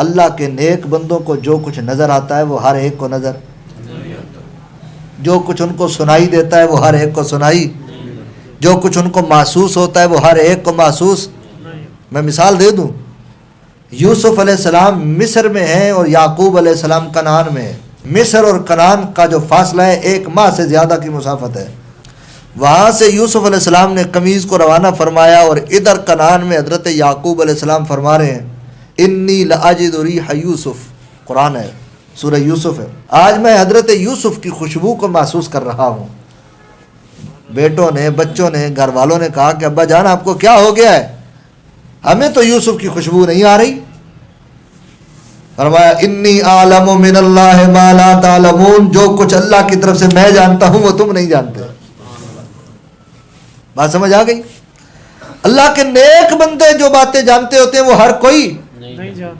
अल्लाह के नेक बंदों को जो कुछ नज़र आता है वो हर एक को नज़र, जो कुछ उनको सुनाई देता है वो हर एक को सुनाई, जो कुछ उनको महसूस होता है वो हर एक को महसूस। मैं मिसाल दे दूं, यूसुफ अलैहिस्सलाम मिस्र में हैं और याकूब अलैहिस्सलाम कनान में है। मिस्र और कनान का जो फासला है 1 माह से ज़्यादा की मुसाफत है। वहाँ से यूसुफ अलैहिस्सलाम ने कमीज़ को रवाना फरमाया और इधर कनान में हज़रत याकूब अलैहिस्सलाम फरमा रहे हैं इन्नी लअजिदु रिह यूसुफ, कुरान है, सूरह यूसुफ है। आज मैं हज़रत यूसुफ की खुशबू को महसूस कर रहा हूँ। बेटों ने, बच्चों ने, घर वालों ने कहा कि अब्बा जान आपको क्या हो गया है, हमें तो यूसुफ की खुशबू नहीं आ रही। फरमाया इन्नी आलमु मिनल्लाहि मा ला तालमून, जो कुछ अल्लाह की तरफ से मैं जानता हूँ वो तुम नहीं जानते। बात समझ आ गई? अल्लाह के नेक बंदे जो बातें जानते होते हैं वो हर कोई नहीं जानता।